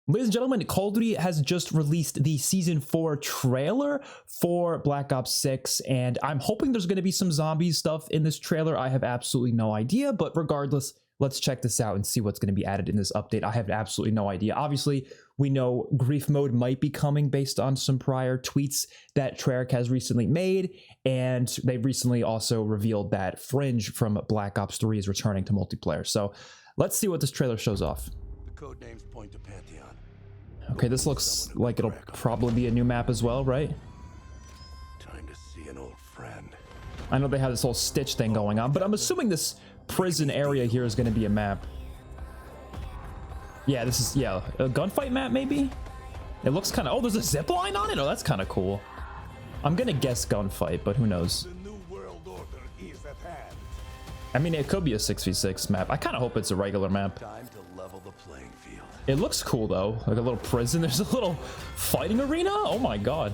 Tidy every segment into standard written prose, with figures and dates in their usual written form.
Ladies and gentlemen, Call of Duty has just released the Season 4 trailer for Black Ops 6, and I'm hoping there's going to be some zombie stuff in this trailer. I have absolutely no idea, but regardless, let's check this out and see what's going to be added in this update. I have absolutely no idea. Obviously, we know grief mode might be coming based on some prior tweets that Treyarch has recently made, and they recently also revealed that Fringe from Black Ops 3 is returning to multiplayer. So let's see what this trailer shows off. The code names point to Pantheon. Okay, this looks like it'll probably be a new map as well, right? Time to see an old friend. I know they have this whole Stitch thing going on, but I'm assuming this prison area here is going to be a map. Yeah, this is, yeah, a gunfight map maybe? It looks kind of, oh, there's a zip line on it? Oh, that's kind of cool. I'm going to guess gunfight, but who knows? The new world order is at hand. I mean, it could be a 6v6 map. I kind of hope it's a regular map. Time to level the playing field. It looks cool though, like a little prison. There's a little fighting arena. Oh my god,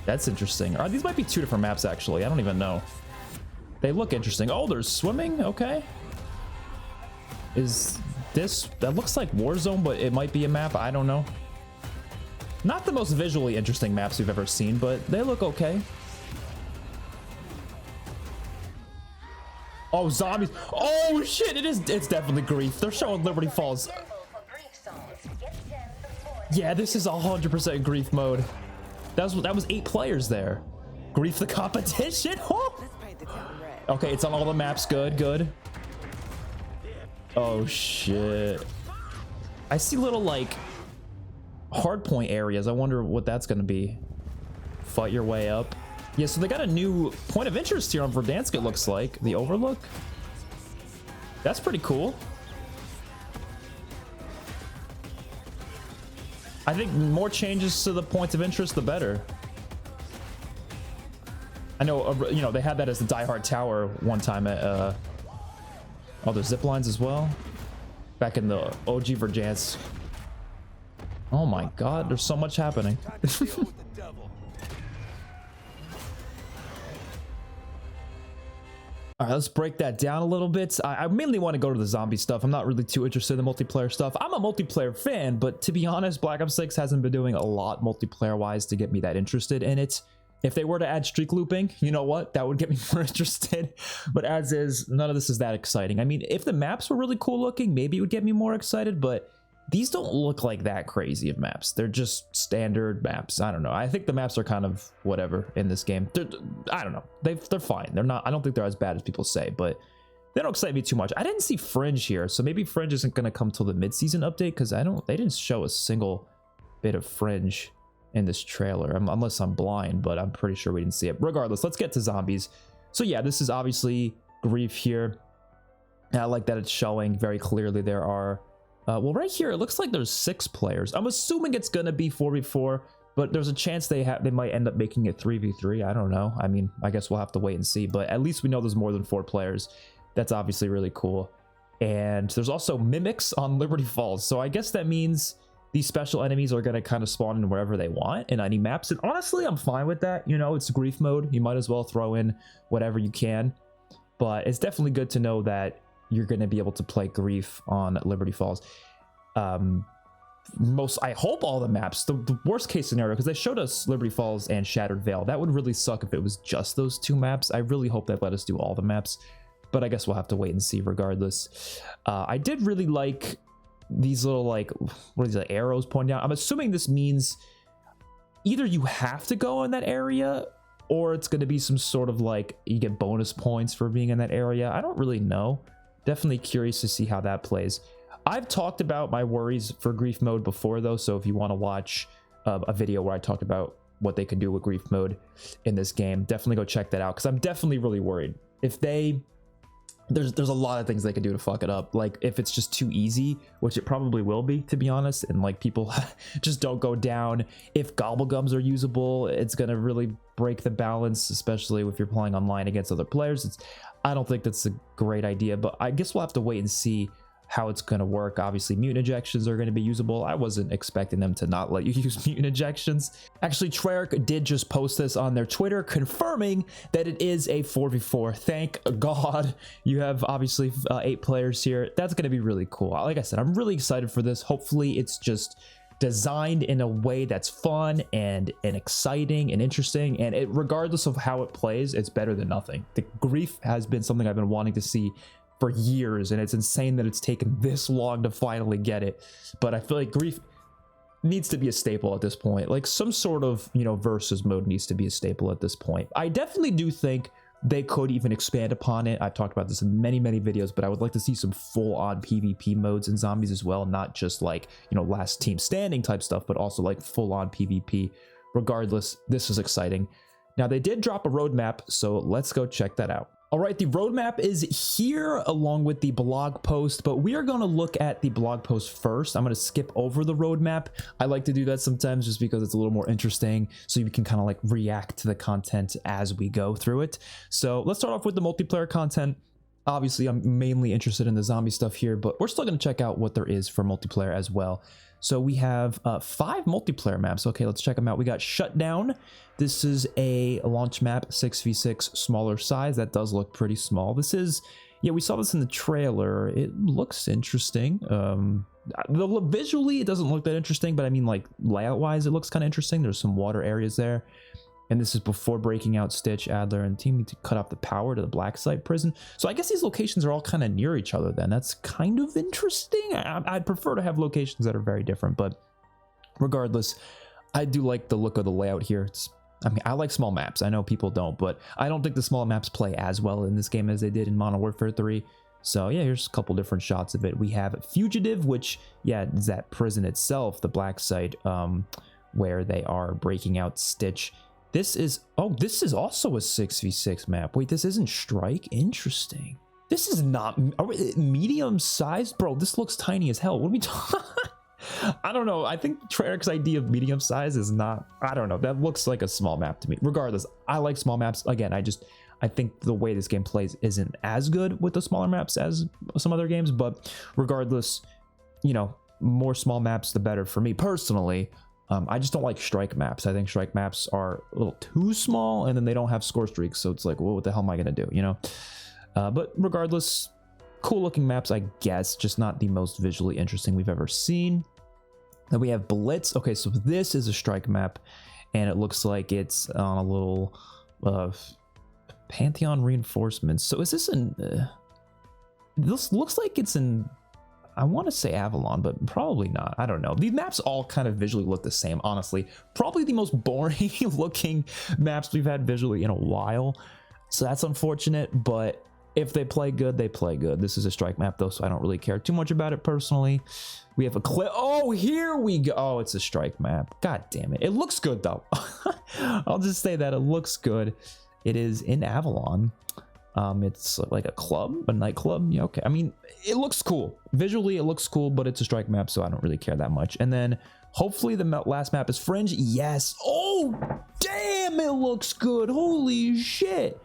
that's interesting. These might be two different maps actually. I don't even know. They look interesting. Oh, there's swimming. Okay, is this, that looks like Warzone, but it might be a map. I don't know. Not the most visually interesting maps we've ever seen, but they look okay. Oh, zombies. Oh shit, it's definitely grief. They're showing Liberty Falls. Yeah, this is 100% grief mode. That was 8 players there. Grief the competition. Oh. Okay, it's on all the maps. Good. Oh shit. I see little like hardpoint areas. I wonder what that's gonna be. Fight your way up. Yeah, so they got a new point of interest here on Verdansk, it looks like. The Overlook. That's pretty cool. I think more changes to the points of interest, the better. I know, you know, they had that as the Die Hard Tower one time at, oh, there's zip lines as well. Back in the OG Verdansk. Oh my god, there's so much happening. All right, let's break that down a little bit. I mainly want to go to the zombie stuff. I'm not really too interested in the multiplayer stuff. I'm a multiplayer fan, but to be honest, Black Ops 6 hasn't been doing a lot multiplayer-wise to get me that interested in it. If they were to add streak looping, you know what? That would get me more interested. But as is, none of this is that exciting. I mean, if the maps were really cool looking, maybe it would get me more excited, but these don't look like that crazy of maps. They're just standard maps. I don't know. I think the maps are kind of whatever in this game. I don't know. They're fine. They're not. I don't think they're as bad as people say, but they don't excite me too much. I didn't see Fringe here, so maybe Fringe isn't going to come till the mid-season update because they didn't show a single bit of Fringe in this trailer, unless I'm blind, but I'm pretty sure we didn't see it. Regardless, let's get to zombies. So yeah, this is obviously grief here. And I like that it's showing very clearly there are. Well, right here, it looks like there's 6 players. I'm assuming it's going to be 4v4, but there's a chance they might end up making it 3v3. I don't know. I mean, I guess we'll have to wait and see, but at least we know there's more than 4 players. That's obviously really cool. And there's also mimics on Liberty Falls. So I guess that means these special enemies are going to kind of spawn in wherever they want in any maps. And honestly, I'm fine with that. You know, it's grief mode. You might as well throw in whatever you can. But it's definitely good to know that you're going to be able to play grief on Liberty Falls. I hope all the maps, the worst case scenario, because they showed us Liberty Falls and Shattered Vale. That would really suck if it was just those 2 maps. I really hope they let us do all the maps, but I guess we'll have to wait and see regardless. I did really like these little, like, what are these, like, arrows pointing out? I'm assuming this means either you have to go in that area or it's going to be some sort of like you get bonus points for being in that area. I don't really know. Definitely curious to see how that plays. I've talked about my worries for grief mode before though, so if you want to watch a video where I talked about what they could do with grief mode in this game, definitely go check that out, because I'm definitely really worried. If there's a lot of things they can do to fuck it up. Like if it's just too easy, which it probably will be, to be honest, and like people just don't go down. If Gobblegums are usable, it's gonna really break the balance, especially if you're playing online against other players. I don't think that's a great idea, but I guess we'll have to wait and see how it's going to work. Obviously, mutant ejections are going to be usable. I wasn't expecting them to not let you use mutant ejections. Actually, Treyarch did just post this on their Twitter, confirming that it is a 4v4. Thank God. You have obviously 8 players here. That's going to be really cool. Like I said, I'm really excited for this. Hopefully, it's just designed in a way that's fun and exciting and interesting, and regardless of how it plays, it's better than nothing. The grief has been something I've been wanting to see for years, and it's insane that it's taken this long to finally get it. But I feel like grief needs to be a staple at this point. Like some sort of, you know, versus mode needs to be a staple at this point. I definitely do think they could even expand upon it. I've talked about this in many videos, but I would like to see some full-on PvP modes in zombies as well, not just like, you know, last team standing type stuff, but also like full-on PvP. Regardless, this is exciting. Now, they did drop a roadmap, so let's go check that out. All right, the roadmap is here along with the blog post, but we are going to look at the blog post first. I'm going to skip over the roadmap. I like to do that sometimes just because it's a little more interesting, so you can kind of like react to the content as we go through it. So let's start off with the multiplayer content. Obviously, I'm mainly interested in the zombie stuff here, but we're still going to check out what there is for multiplayer as well. So we have 5 multiplayer maps. Okay, let's check them out. We got Shutdown. This is a launch map, 6v6, smaller size. That does look pretty small. This is, yeah, we saw this in the trailer. It looks interesting. Visually, it doesn't look that interesting, but I mean, like, layout-wise, it looks kind of interesting. There's some water areas there. And this is before breaking out Stitch, Adler, and team to cut off the power to the Black Site prison. So I guess these locations are all kind of near each other then. That's kind of interesting. I'd prefer to have locations that are very different, but regardless, I do like the look of the layout here. I mean, I like small maps. I know people don't, but I don't think the small maps play as well in this game as they did in Modern Warfare 3. So yeah, here's a couple different shots of it. We have Fugitive, which, yeah, is that prison itself, the Black Site, where they are breaking out Stitch. This is, oh, this is also a 6v6 map. Wait, this isn't Strike? Interesting. This is not medium sized? Bro, this looks tiny as hell. What are we talking? I don't know. I think Treyarch's idea of medium size is not, I don't know. That looks like a small map to me. Regardless, I like small maps. Again, I think the way this game plays isn't as good with the smaller maps as some other games, but regardless, you know, more small maps, the better for me personally. I just don't like strike maps. I think strike maps are a little too small, and then they don't have score streaks, so it's like, well, what the hell am I gonna do, you know? But regardless, cool looking maps, I guess, just not the most visually interesting we've ever seen. Then we have Blitz. Okay, so this is a strike map, and it looks like it's on a little Pantheon reinforcements. So is this in this looks like it's in, I want to say Avalon, but probably not. I don't know. These maps all kind of visually look the same, honestly. Probably the most boring looking maps we've had visually in a while. So that's unfortunate, but if they play good, they play good. This is a strike map though, so I don't really care too much about it personally. We have a clip. Oh, here we go. Oh, it's a strike map. God damn it. It looks good though. I'll just say that it looks good. It is in Avalon. It's like a club, a nightclub. Yeah, okay. I mean, it looks cool. Visually, it looks cool, but it's a strike map, so I don't really care that much. And then hopefully the last map is Fringe. Yes. Oh, damn, it looks good. Holy shit.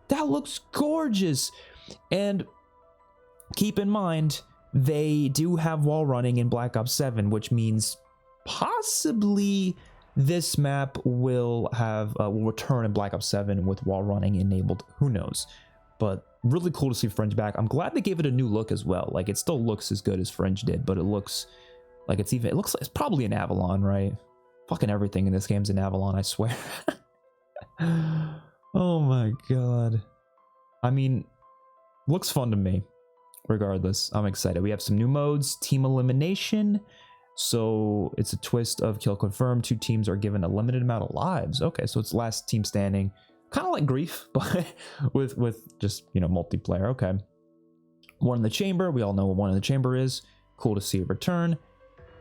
That looks gorgeous. And keep in mind, they do have wall running in Black Ops 7, which means possibly this map will have will return in Black Ops 7 with wall running enabled. Who knows? But really cool to see Fringe back. I'm glad they gave it a new look as well. Like, it still looks as good as Fringe did, but it looks like it looks like it's probably an Avalon, right? Fucking everything in this game's in Avalon, I swear. Oh my god. I mean, looks fun to me. Regardless, I'm excited. We have some new modes, team elimination. So it's a twist of kill confirmed. 2 teams are given a limited amount of lives. Okay, so it's last team standing. Kind of like Grief, but with just, you know, multiplayer. Okay. One in the chamber. We all know what one in the chamber is. Cool to see it return.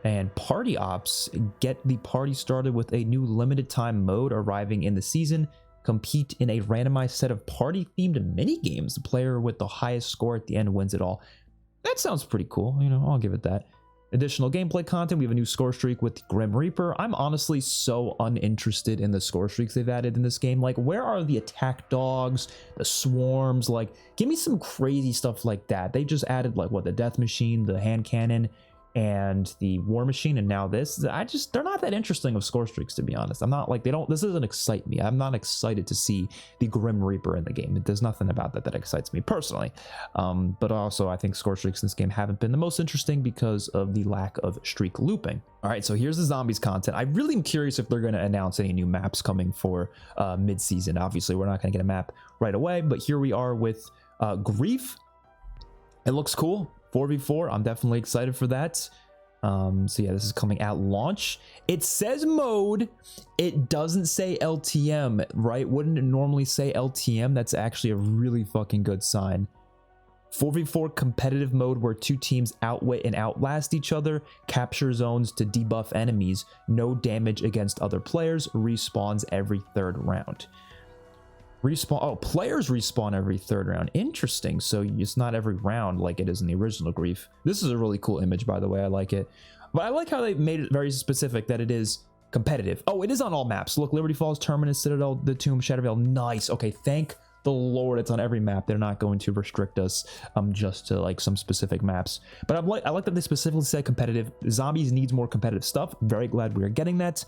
And Party Ops. Get the party started with a new limited time mode arriving in the season. Compete in a randomized set of party-themed mini-games. The player with the highest score at the end wins it all. That sounds pretty cool. You know, I'll give it that. Additional gameplay content. We have a new score streak with Grim Reaper. I'm honestly so uninterested in the score streaks they've added in this game. Like, where are the attack dogs, the swarms? Like, give me some crazy stuff like that. They just added, like, what, the death machine, the hand cannon, and the war machine, and now this. They're not that interesting of score streaks, to be honest. I'm not like, this doesn't excite me. I'm not excited to see the Grim Reaper in the game. There's nothing about that excites me personally. But also I think score streaks in this game haven't been the most interesting because of the lack of streak looping. All right, so here's the zombies content. I really am curious if they're going to announce any new maps coming for mid-season. Obviously we're not going to get a map right away, but here we are with Grief. It looks cool. 4v4, I'm definitely excited for that. So yeah, this is coming at launch. It says mode, it doesn't say LTM, right? Wouldn't it normally say LTM? That's actually a really fucking good sign. 4v4 competitive mode where two teams outwit and outlast each other, capture zones to debuff enemies, no damage against other players, respawns every third round. Players respawn every third round. Interesting. So it's not every round like it is in the original Grief. This is a really cool image, by the way. I like it. But I like how they made it very specific that it is competitive. Oh, it is on all maps. Look, Liberty Falls, Terminus, Citadel, The Tomb, Shattervale. Nice. Okay, thank the Lord it's on every map. They're not going to restrict us just to like some specific maps. But I like that they specifically said competitive. Zombies needs more competitive stuff. Very glad we are getting that.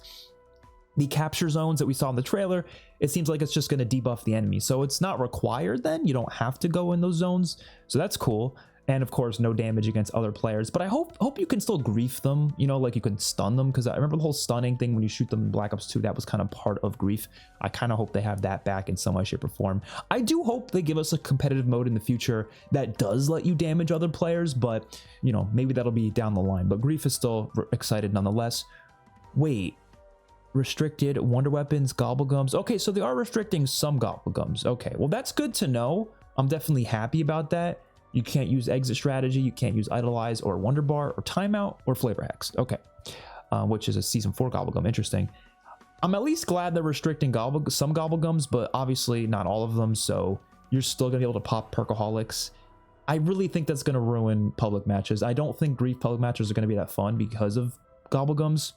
The capture zones that we saw in the trailer, it seems like it's just going to debuff the enemy. So it's not required then. You don't have to go in those zones. So that's cool. And of course, no damage against other players. But I hope you can still grief them, you know, like you can stun them. Because I remember the whole stunning thing when you shoot them in Black Ops 2, that was kind of part of Grief. I kind of hope they have that back in some way, shape, or form. I do hope they give us a competitive mode in the future that does let you damage other players. But, you know, maybe that'll be down the line. But Grief is still excited nonetheless. Wait. Restricted wonder weapons, Gobblegums. Okay, so they are restricting some Gobblegums. Okay, well, that's good to know. I'm definitely happy about that. You can't use exit strategy, you can't use idolize or wonder bar or timeout or flavor hex. Okay, which is a season 4 Gobblegum. Interesting. I'm at least glad they're restricting some Gobblegums, but obviously not all of them. So you're still gonna be able to pop Perkaholics. I really think that's gonna ruin public matches. I don't think Grief public matches are gonna be that fun because of Gobblegums.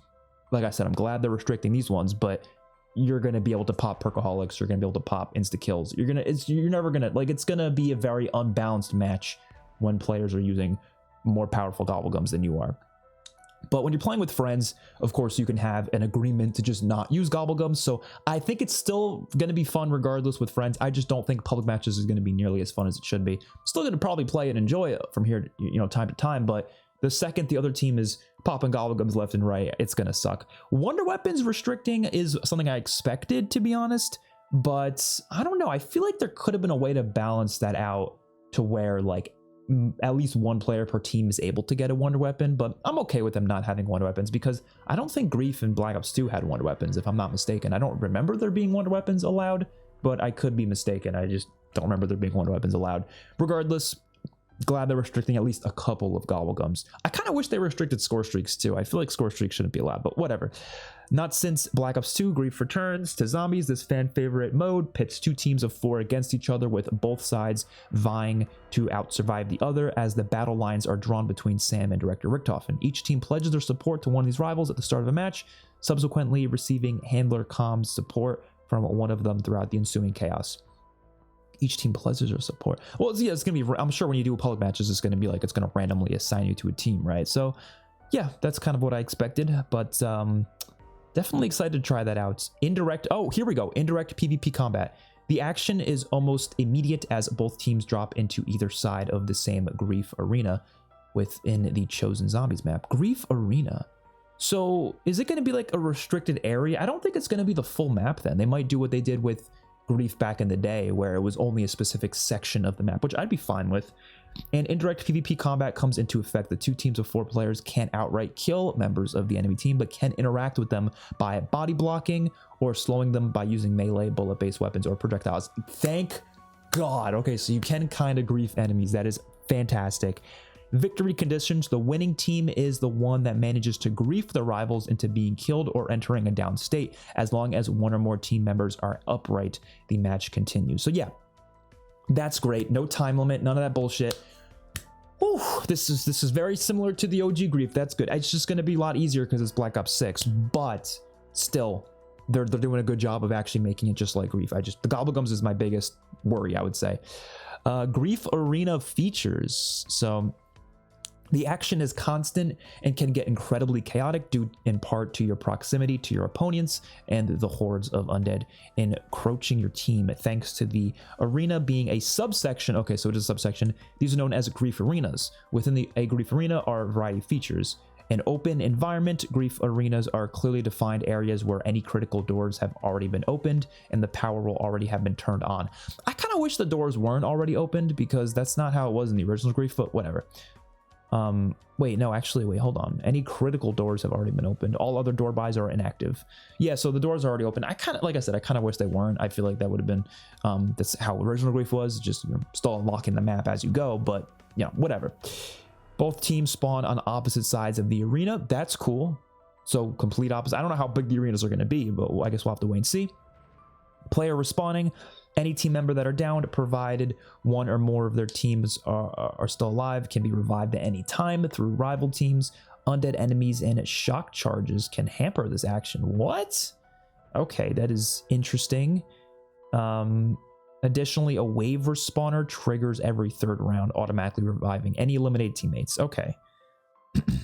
Like I said, I'm glad they're restricting these ones, but you're going to be able to pop Perkaholics. You're going to be able to pop insta kills. You're never going to, like, it's going to be a very unbalanced match when players are using more powerful Gobblegums than you are. But when you're playing with friends, of course, you can have an agreement to just not use Gobblegums. So I think it's still going to be fun regardless with friends. I just don't think public matches is going to be nearly as fun as it should be. Still going to probably play and enjoy it from here, you know, time to time, but the second the other team is popping Gobblegums left and right, it's gonna suck. Wonder weapons restricting is something I expected, to be honest, but I don't know. I feel like there could have been a way to balance that out to where like at least one player per team is able to get a wonder weapon, but I'm okay with them not having wonder weapons because I don't think Grief and Black Ops 2 had wonder weapons, if I'm not mistaken. I don't remember there being wonder weapons allowed, but I could be mistaken. I just don't remember there being wonder weapons allowed. Regardless, glad they're restricting at least a couple of Gobblegums. I kind of wish they restricted score streaks too. I feel like score streaks shouldn't be allowed, but whatever. Not since Black Ops 2, Grief returns to zombies. This fan favorite mode pits two teams of 4 against each other with both sides vying to out-survive the other as the battle lines are drawn between Sam and Director Richtofen. Each team pledges their support to one of these rivals at the start of a match, subsequently receiving handler comms support from one of them throughout the ensuing chaos. Each team pledges their support. Well, yeah, it's gonna be, I'm sure when you do public matches, it's gonna be like, it's gonna randomly assign you to a team, right? So yeah, that's kind of what I expected, but definitely excited to try that out. Indirect, oh, here we go. Indirect PvP combat. The action is almost immediate as both teams drop into either side of the same Grief arena within the chosen zombies map. Grief arena. So is it gonna be like a restricted area? I don't think it's gonna be the full map then. They might do what they did with Grief back in the day where it was only a specific section of the map, which I'd be fine with. And indirect PvP combat comes into effect. The two teams of 4 players can't outright kill members of the enemy team, but can interact with them by body blocking or slowing them by using melee, bullet-based weapons, or projectiles. Thank God. Okay, so you can kind of grief enemies. That is fantastic. Victory conditions. The winning team is the one that manages to grief the rivals into being killed or entering a down state. As long as one or more team members are upright, the match continues. So yeah, that's great. No time limit, none of that bullshit. Whew, this is very similar to the OG Grief. That's good. It's just going to be a lot easier because it's Black Ops 6, but still, they're doing a good job of actually making it just like Grief. The Gobblegums is my biggest worry, I would say. Grief Arena features. So the action is constant and can get incredibly chaotic due in part to your proximity to your opponents and the hordes of undead encroaching your team. Thanks to the arena being a subsection, okay, so it is a subsection, these are known as Grief Arenas. Within a Grief Arena are a variety of features. An open environment, Grief Arenas are clearly defined areas where any critical doors have already been opened and the power will already have been turned on. I kind of wish the doors weren't already opened because that's not how it was in the original Grief, but whatever. Wait, hold on. Any critical doors have already been opened. All other door buys are inactive. Yeah, so the doors are already open. I kind of wish they weren't. I feel like that would have been, that's how original Grief was, just still unlocking the map as you go, but whatever. Both teams spawn on opposite sides of the arena. That's cool. So complete opposite. I don't know how big the arenas are going to be, but I guess we'll have to wait and see. Player respawning. Any team member that are downed, provided one or more of their teams are still alive, can be revived at any time through rival teams. Undead enemies and shock charges can hamper this action. What? Okay, that is interesting. Additionally, a wave respawner triggers every third round, automatically reviving any eliminated teammates. Okay.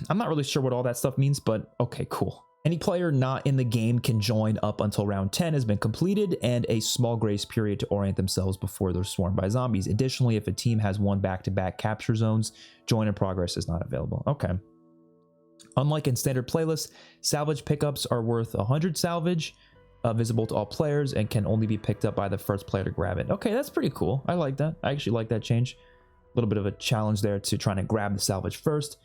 I'm not really sure what all that stuff means, but okay, cool. Any player not in the game can join up until round 10 has been completed and a small grace period to orient themselves before they're swarmed by zombies. Additionally, if a team has won back-to-back capture zones, join in progress is not available. Okay. Unlike in standard playlists, salvage pickups are worth 100 salvage, visible to all players, and can only be picked up by the first player to grab it. Okay, that's pretty cool. I like that. I actually like that change. A little bit of a challenge there to trying to grab the salvage first.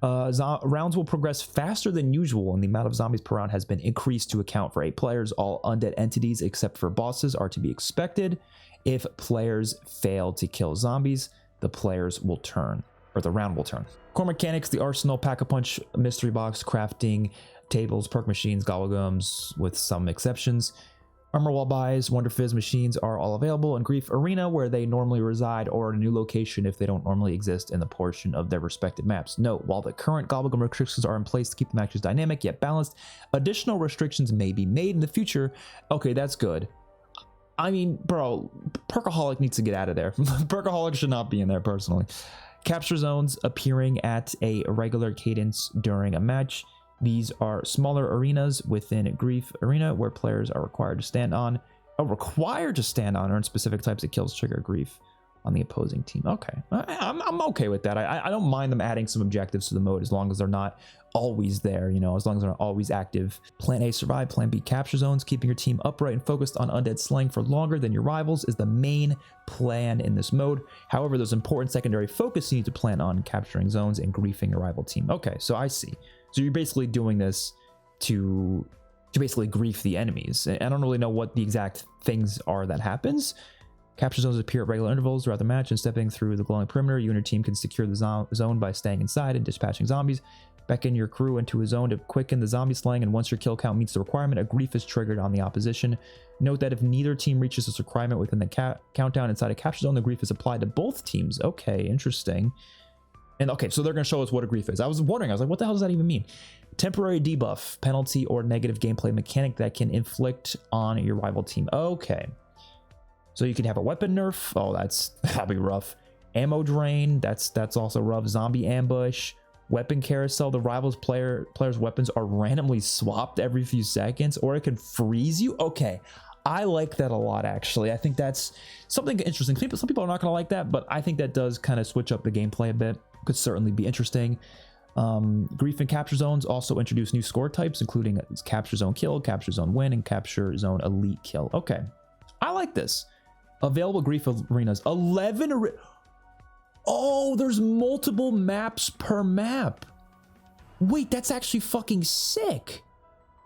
Rounds will progress faster than usual, and the amount of zombies per round has been increased to account for 8 players. All undead entities except for bosses are to be expected. If players fail to kill zombies, the players will turn, or the round will turn. Core mechanics: the arsenal, pack-a-punch, mystery box, crafting, tables, perk machines, Gobblegums, with some exceptions. Armor wall buys, Wonder Fizz machines are all available in Grief Arena where they normally reside, or in a new location if they don't normally exist in the portion of their respective maps. Note, while the current Gobblegum restrictions are in place to keep the matches dynamic yet balanced, additional restrictions may be made in the future. Okay, that's good. I mean, bro, Perkaholic needs to get out of there. Perkaholic should not be in there personally. Capture zones appearing at a regular cadence during a match. These are smaller arenas within Grief Arena where players are required to stand on, earn specific types of kills trigger grief on the opposing team. Okay, I'm okay with that. I don't mind them adding some objectives to the mode as long as they're not always there, as long as they're not always active. Plan A, survive. Plan B, capture zones. Keeping your team upright and focused on undead slaying for longer than your rivals is the main plan in this mode. However, there's important secondary focus you need to plan on capturing zones and griefing your rival team. Okay, so I see. So you're basically doing this to basically grief the enemies. I don't really know what the exact things are that happens. Capture zones appear at regular intervals throughout the match, and stepping through the glowing perimeter, you and your team can secure the zone by staying inside and dispatching zombies. Beckon your crew into a zone to quicken the zombie slaying, and once your kill count meets the requirement, a grief is triggered on the opposition. Note that if neither team reaches this requirement within the countdown inside a capture zone, the grief is applied to both teams. Okay, interesting. And okay, so they're going to show us what a grief is. I was wondering, I was like, what the hell does that even mean? Temporary debuff, penalty, or negative gameplay mechanic that can inflict on your rival team. Okay. So you can have a weapon nerf. Oh, that'll be rough. Ammo drain, that's also rough. Zombie ambush, weapon carousel. The rivals players' weapons are randomly swapped every few seconds, or it can freeze you. Okay. I like that a lot, actually. I think that's something interesting. Some people are not going to like that, but I think that does kind of switch up the gameplay a bit. Could certainly be interesting. Grief and capture zones also introduce new score types, including capture zone kill, capture zone win, and capture zone elite kill. Okay, I like this. Available Grief arenas, 11. Oh, there's multiple maps per map. Wait, that's actually fucking sick.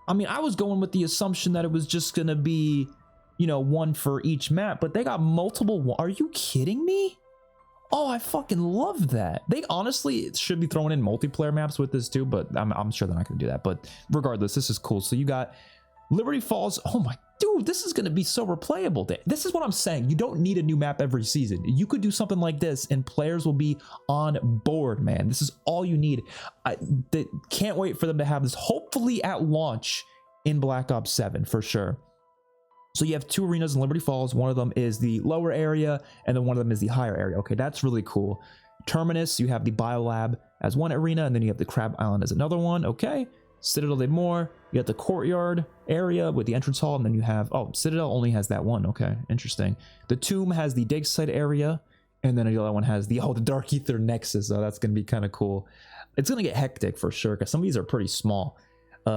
I mean, I was going with the assumption that it was just gonna be, one for each map, but they got multiple. Are you kidding me? Oh, I fucking love that. They honestly should be throwing in multiplayer maps with this too, but I'm sure they're not gonna do that. But regardless, this is cool. So you got Liberty Falls. Oh my dude, this is going to be so replayable. This is what I'm saying. You don't need a new map every season. You could do something like this and players will be on board, man. This is all you need. I can't wait for them to have this, hopefully at launch in Black Ops 7 for sure. So you have 2 arenas in Liberty Falls. One of them is the lower area, and then one of them is the higher area. Okay, that's really cool. Terminus, you have the Biolab as one arena, and then you have the Crab Island as another one. Okay. Citadel de Moore, you got the courtyard area with the entrance hall, and then you have, oh, Citadel only has that one. Okay, interesting. The Tomb has the dig site area, and then the other one has the, oh, the Dark Ether Nexus. So that's going to be kind of cool. It's going to get hectic for sure, because some of these are pretty small.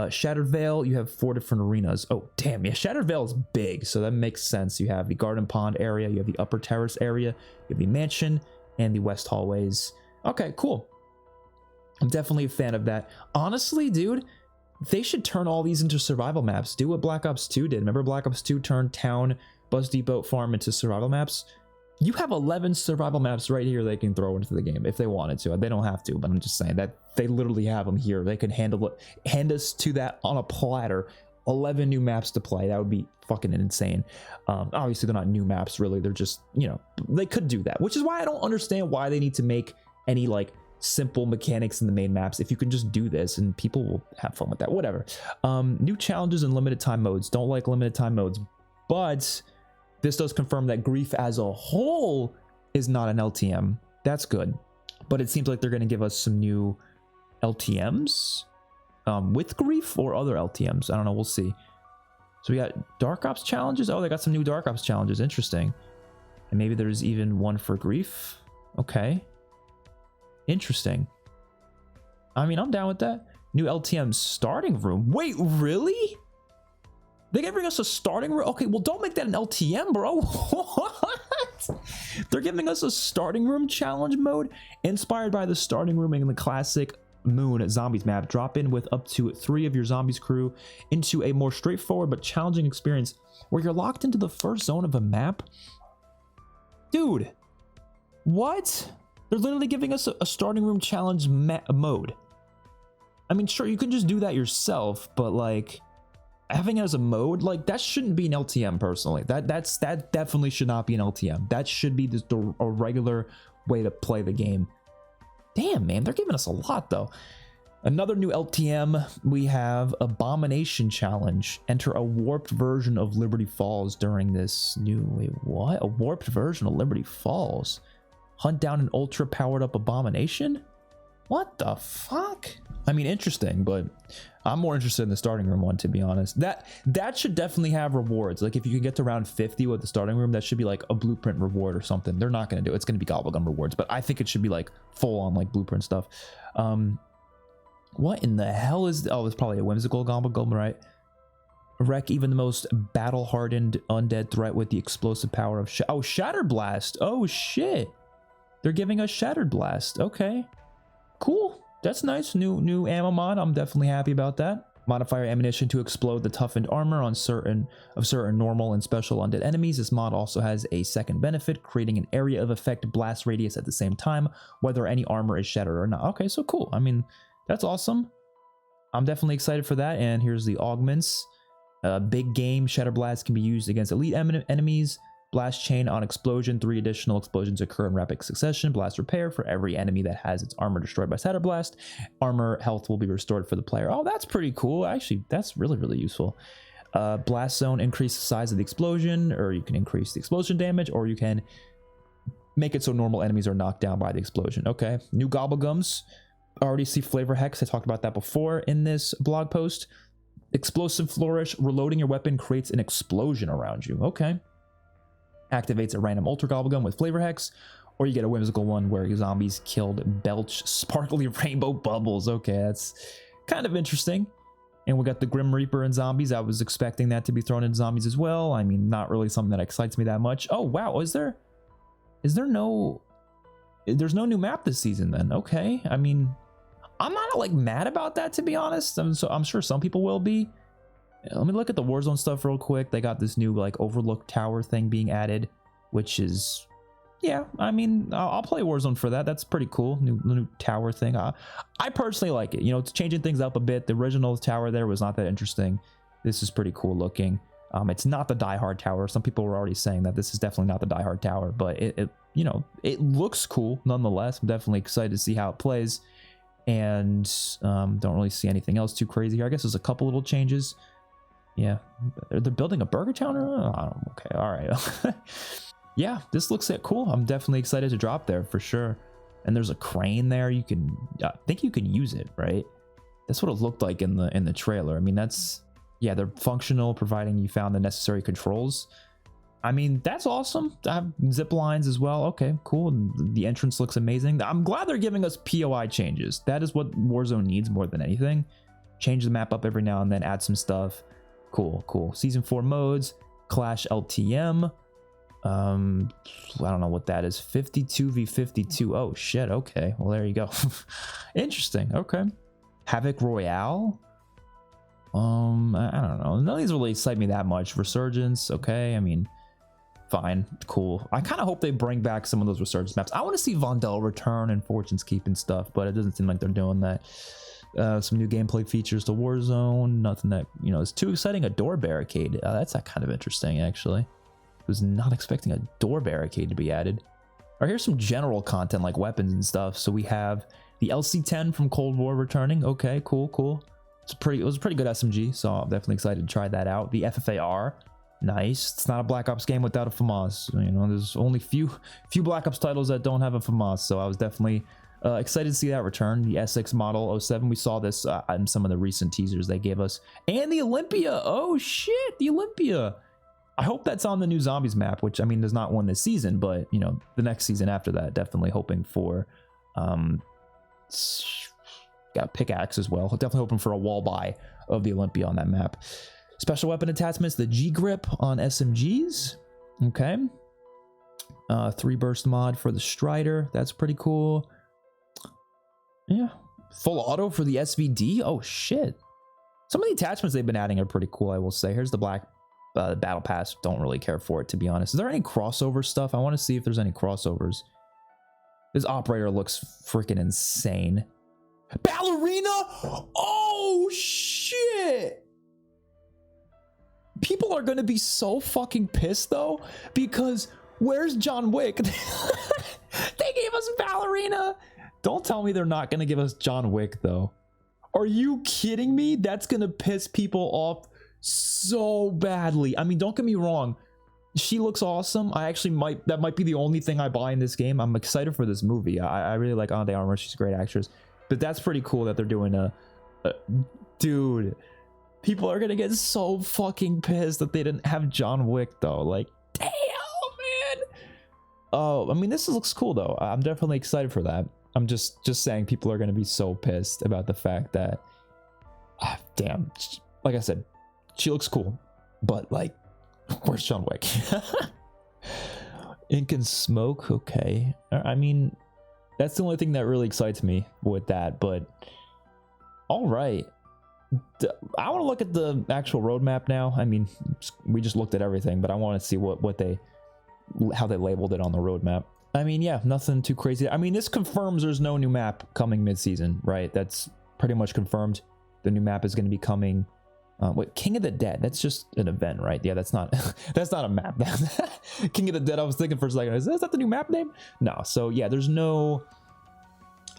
Shattered Vale, you have 4 different arenas. Oh, damn, yeah, Shattered Vale is big, so that makes sense. You have the Garden Pond area, you have the Upper Terrace area, you have the Mansion, and the West Hallways. Okay, cool. I'm definitely a fan of that. Honestly, dude, they should turn all these into survival maps. Do what Black Ops 2 did. Remember Black Ops 2 turned Town, Buzz Depot, Farm into survival maps? You have 11 survival maps right here they can throw into the game if they wanted to. They don't have to, but I'm just saying that they literally have them here. They can handle it, hand us to that on a platter. 11 new maps to play. That would be fucking insane. Obviously, they're not new maps, really. They're just, you know, they could do that, which is why I don't understand why they need to make any, like, simple mechanics in the main maps if you can just do this and people will have fun with that. Whatever. New challenges and limited time modes. Don't like limited time modes, but this does confirm that Grief as a whole is not an LTM. That's good, but it seems like they're going to give us some new LTMs with Grief or other LTMs. I don't know, we'll see. So we got Dark Ops challenges. Oh, they got some new Dark Ops challenges. Interesting. And maybe there's even one for Grief. Okay, interesting. I mean, I'm down with that. New LTM starting room. Wait, really? They can bring us a starting room? Okay, well, don't make that an LTM, bro. What? They're giving us a starting room challenge mode inspired by the starting room in the classic Moon Zombies map. Drop in with up to 3 of your zombies crew into a more straightforward but challenging experience where you're locked into the first zone of a map. Dude, what? They're literally giving us a starting room challenge mode. I mean, sure, you can just do that yourself, but like having it as a mode, like that shouldn't be an LTM personally. That definitely should not be an LTM. That should be just a regular way to play the game. Damn, man, they're giving us a lot though. Another new LTM, we have Abomination Challenge. Enter a warped version of Liberty Falls during this new, wait, what? A warped version of Liberty Falls? Hunt down an ultra powered up abomination? What the fuck? I mean, interesting, but I'm more interested in the starting room one, to be honest. That should definitely have rewards. Like if you can get to round 50 with the starting room, that should be like a blueprint reward or something. They're not going to do it. It's going to be Gobblegum rewards, but I think it should be like full on like blueprint stuff. What in the hell is, oh, it's probably a whimsical Gobblegum, right? Wreck even the most battle-hardened undead threat with the explosive power of Shatter Blast. Oh shit. They're giving us Shattered Blast. Okay, cool. That's nice. New ammo mod. I'm definitely happy about that. Modifier ammunition to explode the toughened armor on certain normal and special undead enemies. This mod also has a second benefit, creating an area of effect blast radius at the same time, whether any armor is shattered or not. Okay, so cool. I mean, that's awesome. I'm definitely excited for that. And here's the augments. Big game. Shatter Blast can be used against elite enemies. Blast chain on explosion. 3 additional explosions occur in rapid succession. Blast repair for every enemy that has its armor destroyed by Shatter Blast. Armor health will be restored for the player. Oh, that's pretty cool. Actually, that's really, really useful. Blast zone, increase the size of the explosion, or you can increase the explosion damage, or you can make it so normal enemies are knocked down by the explosion. Okay, new Gobblegums. Already see Flavor Hex. I talked about that before in this blog post. Explosive Flourish. Reloading your weapon creates an explosion around you. Okay. Activates a random Ultra Gobblegum with Flavor Hex, or you get a whimsical one where your zombies killed belch sparkly rainbow bubbles. Okay, that's kind of interesting. And we got the Grim Reaper and zombies. I was expecting that to be thrown in zombies as well. I mean, not really something that excites me that much. Oh wow, there's no new map this season then? Okay, I mean, I'm not like mad about that, to be honest. I'm sure some people will be. Let me look at the Warzone stuff real quick. They got this new like Overlook Tower thing being added, which is, yeah, I mean, I'll play Warzone for that. That's pretty cool. New tower thing. I personally like it. You know, it's changing things up a bit. The original tower there was not that interesting. This is pretty cool looking. It's not the Die Hard tower. Some people were already saying that this is definitely not the Die Hard tower, but it you know, it looks cool nonetheless. I'm definitely excited to see how it plays, and don't really see anything else too crazy here. I guess there's a couple little changes. Yeah, they're building a burger town. Okay, all right. Yeah, this looks cool. I'm definitely excited to drop there for sure. And there's a crane there. You can, I think you can use it, right? That's what it looked like in the trailer. I mean, that's, yeah, they're functional, providing you found the necessary controls. I mean, that's awesome. I have zip lines as well. Okay, cool. The entrance looks amazing. I'm glad they're giving us POI changes. That is what Warzone needs more than anything. Change the map up every now and then, add some stuff. Cool, cool. Season 4 modes, Clash LTM. I don't know what that is. 52v52. Oh shit. Okay, well there you go. Interesting. Okay. Havoc Royale. I don't know. None of these really excite me that much. Resurgence. Okay, I mean, fine, cool. I kind of hope they bring back some of those Resurgence maps. I want to see Vondel return and Fortune's Keep and stuff, but it doesn't seem like they're doing that. Some new gameplay features to Warzone. Nothing that, you know, is too exciting. A door barricade. That's kind of interesting, actually. Was not expecting a door barricade to be added. All right, here's some general content like weapons and stuff. So we have the LC-10 from Cold War returning. Okay, cool, cool. It was a pretty good SMG, so I'm definitely excited to try that out. The FFAR, nice. It's not a Black Ops game without a FAMAS. You know, there's only few Black Ops titles that don't have a FAMAS, so I was definitely excited to see that return. The SX Model 07, we saw this in some of the recent teasers they gave us. And the Olympia, oh shit, the Olympia. I hope that's on the new Zombies map, which, I mean, there's not one this season, but, you know, the next season after that, definitely hoping for, got a pickaxe as well. Definitely hoping for a wall buy of the Olympia on that map. Special weapon attachments, the G-Grip on SMGs. Okay. 3 burst mod for the Strider. That's pretty cool. Yeah. Full auto for the SVD. Oh, shit. Some of the attachments they've been adding are pretty cool, I will say. Here's the black battle pass. Don't really care for it, to be honest. Is there any crossover stuff? I want to see if there's any crossovers. This operator looks freaking insane. Ballerina? Oh shit! People are gonna be so fucking pissed though, because where's John Wick? They gave us Ballerina. Don't tell me they're not gonna give us John Wick though. Are you kidding me? That's gonna piss people off so badly. I mean, don't get me wrong, she looks awesome. I actually that might be the only thing I buy in this game. I'm excited for this movie. I really like Ana de Armas. She's a great actress, but that's pretty cool that they're doing a dude, people are gonna get so fucking pissed that they didn't have John Wick though. Like, damn, man. Oh, I mean, this looks cool though. I'm definitely excited for that. I'm just saying, people are gonna be so pissed about the fact that damn, like I said, she looks cool, but like, where's John Wick? Ink and Smoke. Okay, I mean, that's the only thing that really excites me with that, but all right. I want to look at the actual roadmap now. I mean, we just looked at everything, but I want to see how they labeled it on the roadmap. I mean, yeah, nothing too crazy. I mean, this confirms there's no new map coming mid-season, right? That's pretty much confirmed. The new map is going to be coming. Wait, King of the Dead, that's just an event, right? Yeah, that's not that's not a map. King of the Dead, I was thinking for a second, is that the new map name? No. So yeah, there's no,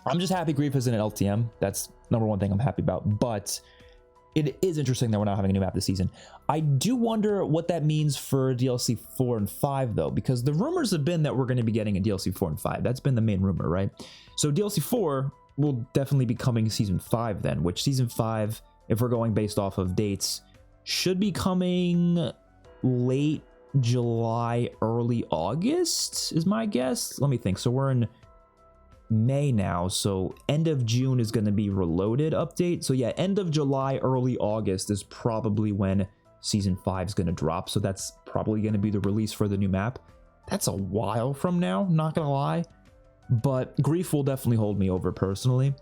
I'm just happy Grief is in an LTM. That's number one thing I'm happy about, but it is interesting that we're not having a new map this season. I do wonder what that means for DLC 4 and 5 though, because the rumors have been that we're going to be getting a DLC 4 and 5. That's been the main rumor, right? So DLC 4 will definitely be coming season 5 then, which season 5, if we're going based off of dates, should be coming late July, early August is my guess. Let me think. So we're in May now, so end of June is going to be Reloaded update. So yeah, end of July, early August is probably when season 5 is going to drop. So that's probably going to be the release for the new map. That's a while from now, not gonna lie, but Grief will definitely hold me over personally.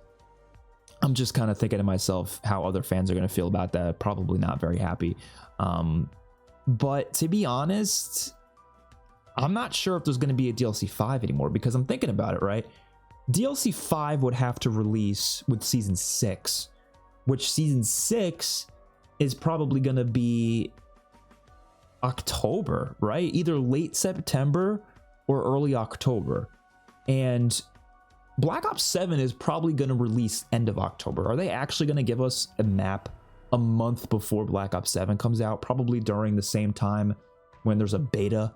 I'm just kind of thinking to myself how other fans are going to feel about that. Probably not very happy. But to be honest, I'm not sure if there's going to be a DLC 5 anymore, because I'm thinking about it, right? DLC 5 would have to release with Season 6, which Season 6 is probably going to be October, right? Either late September or early October. And Black Ops 7 is probably going to release end of October. Are they actually going to give us a map a month before Black Ops 7 comes out? Probably during the same time when there's a beta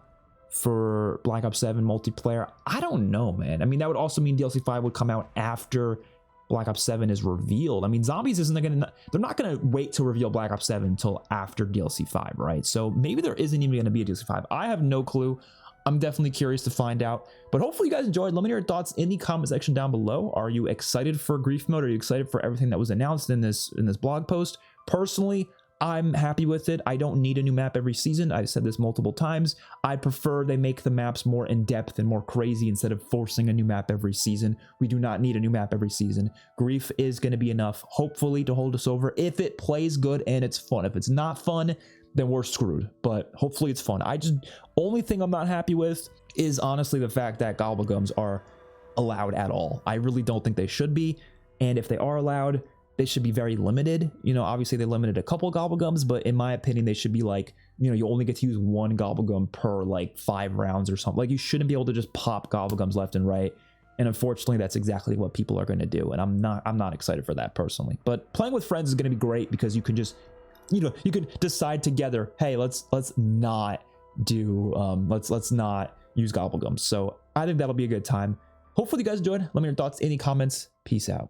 for Black Ops 7 multiplayer. I don't know, man. I mean, that would also mean DLC 5 would come out after Black Ops 7 is revealed. I mean, Zombies isn't gonna, they're not gonna wait to reveal Black Ops 7 until after DLC 5, right? So maybe there isn't even gonna be a DLC 5. I have no clue. I'm definitely curious to find out, but hopefully you guys enjoyed. Let me know your thoughts in the comment section down below. Are you excited for Grief Mode? Are you excited for everything that was announced in this blog post? Personally, I'm happy with it. I don't need a new map every season. I've said this multiple times. I prefer they make the maps more in-depth and more crazy instead of forcing a new map every season. We do not need a new map every season. Grief is going to be enough, hopefully, to hold us over if it plays good and it's fun. If it's not fun, then we're screwed, but hopefully it's fun. Only thing I'm not happy with is honestly the fact that Gobblegums are allowed at all. I really don't think they should be, and if they are allowed, they should be very limited. You know, obviously they limited a couple Gobblegums, but in my opinion, they should be like, you know, you only get to use one Gobblegum per like 5 rounds or something. Like, you shouldn't be able to just pop Gobblegums left and right. And unfortunately, that's exactly what people are going to do. And I'm not excited for that personally. But playing with friends is going to be great because you can just, you know, you can decide together, hey, let's not do, let's not use Gobblegums. So I think that'll be a good time. Hopefully you guys enjoyed. Let me know your thoughts in the comments. Peace out.